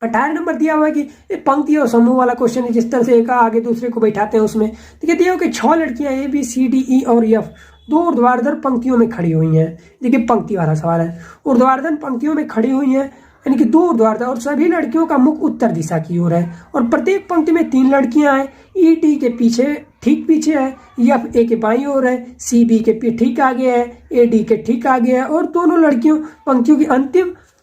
18 number दिया हुआ है कि पंक्ति और समूह वाला क्वेश्चन है, जिस तरह से एक आगे दूसरे को बैठाते हैं उसमें। देखिए दिया कि 6 लड़कियां A B C D E और एफ दो ऊर्ध्वाधर पंक्तियों में खड़ी हुई हैं। देखिए पंक्ति वाला सवाल है, ऊर्ध्वाधर पंक्तियों में खड़ी हुई हैं यानी कि 2 ऊर्ध्वाधर, और सभी लड़कियों का मुख उत्तर दिशा की ओर है, और प्रत्येक पंक्ति में 3 लड़कियां हैं। ई डी के पीछे ठीक पीछे है, एफ ए के बाईं ओर है, सी बी के ठीक आगे है, ए डी के ठीक आगे है, और दोनों लड़कियों पंक्तियों की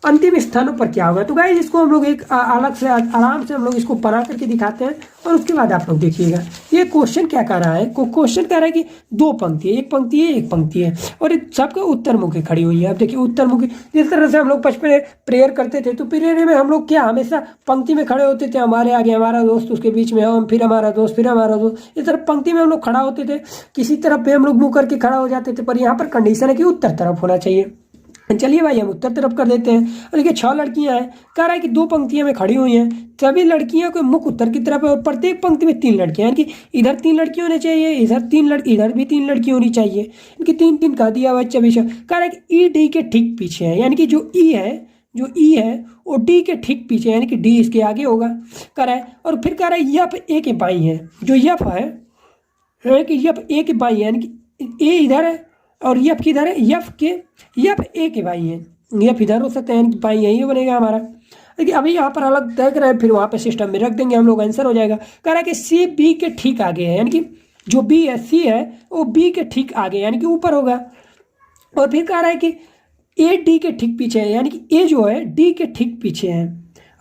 अंतिम स्थानों पर क्या होगा। तो गाइस इसको हम लोग एक अलग से आराम से हम लोग इसको बना करके दिखाते हैं, और उसके बाद आप लोग देखिएगा ये क्वेश्चन क्या कर रहा है। क्वेश्चन कह रहा है कि 2 पंक्ति है, एक पंक्ति है एक पंक्ति है, और सबके उत्तरमुखी खड़ी हुई है। अब देखिए उत्तरमुखी, जिस तरह से हम लोग बचपन में प्रेयर करते थे, तो प्रेयर में हम लोग क्या हमेशा पंक्ति में खड़े होते थे, हमारे आगे हमारा दोस्त, उसके बीच में हम, फिर हमारा दोस्त, फिर हमारा दोस्त, इस तरह पंक्ति में हम लोग खड़ा होते थे। किसी तरफ पे हम लोग मुँह करके खड़ा हो जाते थे, पर यहाँ पर कंडीशन है कि उत्तर तरफ होना चाहिए। चलिए भाई हम उत्तर तरफ कर देते हैं। देखिए 6 लड़कियां हैं, कह रहा है कि 2 पंक्तियां में खड़ी हुई हैं, सभी लड़कियों के मुख उत्तर की तरफ है, और प्रत्येक पंक्ति में 3 लड़कियां, यानी कि इधर 3 लड़की होनी चाहिए, इधर भी 3 लड़की होनी चाहिए। इनकी 3-3 कह दिया हुआ है। कह रहा है कि ई डी के ठीक पीछे है, यानी कि जो ई है वो डी के ठीक पीछे, यानी कि डी इसके आगे होगा कह रहा है। और फिर कह रहा है यफ ए के बाई है, जो यफ है कि यफ ए के बाई है, यानी कि ए इधर है और यफ किधर है, यफ ए के बाई है, यफ इधर हो सकता है, यानी कि बाई यही बनेगा हमारा। देखिए अभी यहाँ पर अलग देख रहे हैं, फिर वहाँ पे सिस्टम में रख देंगे हम लोग, आंसर हो जाएगा। कह रहा है कि सी बी के ठीक आगे है, यानी कि जो बी है, सी है वो बी के ठीक आगे यानी कि ऊपर होगा। और फिर कह रहा है कि ए डी के ठीक पीछे है, यानी कि ए जो है डी के ठीक पीछे है।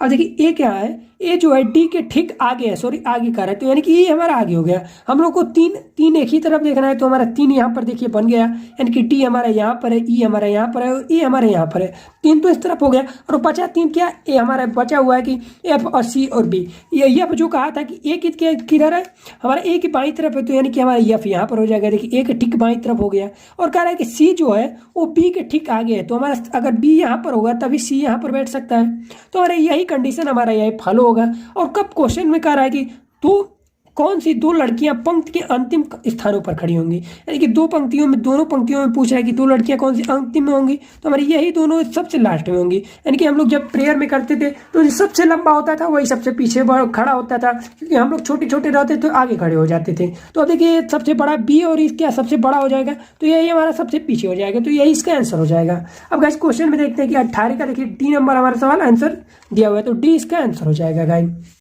अब देखिए ए क्या है, ए जो है डी के ठीक आगे है, सॉरी आगे का है, तो यानी कि ये हमारा आगे हो गया। हम लोग को तीन एक ही तरफ देखना है, तो हमारा 3 यहाँ पर देखिए बन गया, यानी कि डी हमारा यहाँ पर है, ई हमारा यहाँ पर है, और ए हमारे यहाँ पर है। 3 तो इस तरफ हो गया, और बचा 3 क्या, ए हमारा बचा हुआ है कि एफ और सी और बी। ये एफ जो कहा था कि ए किधर है, हमारा ए की बाईं तरफ है, तो यानी कि हमारा एफ यहाँ पर हो जाएगा। देखिए ए के ठीक बाईं तरफ हो गया। और कह रहा है कि सी जो है वो बी के ठीक आगे है, तो हमारा अगर बी यहाँ पर होगा तभी सी यहाँ पर बैठ सकता है, तो हमारा यही कंडीशन हमारा यही फॉलो होगा। और कब क्वेश्चन में कह रहा है कि कौन सी 2 लड़कियां पंक्ति के अंतिम स्थानों पर खड़ी होंगी, यानी कि दोनों पंक्तियों में पूछ रहा है कि 2 लड़कियां कौन सी अंतिम में होंगी, तो हमारी यही दोनों सबसे लास्ट में होंगी। यानी कि हम लोग जब प्रेयर में करते थे तो जो सबसे लंबा होता था वही सबसे पीछे खड़ा होता था, क्योंकि हम लोग छोटे छोटे रहते तो आगे खड़े हो जाते थे। तो अब देखिए सबसे बड़ा बी और इसका सबसे बड़ा हो जाएगा, तो यही हमारा सबसे पीछे हो जाएगा, तो यही इसका आंसर हो जाएगा। अब गाइस क्वेश्चन में देखते हैं कि 18 का देखिए डी नंबर हमारा सवाल आंसर दिया हुआ है, तो डी इसका आंसर हो जाएगा गाइस।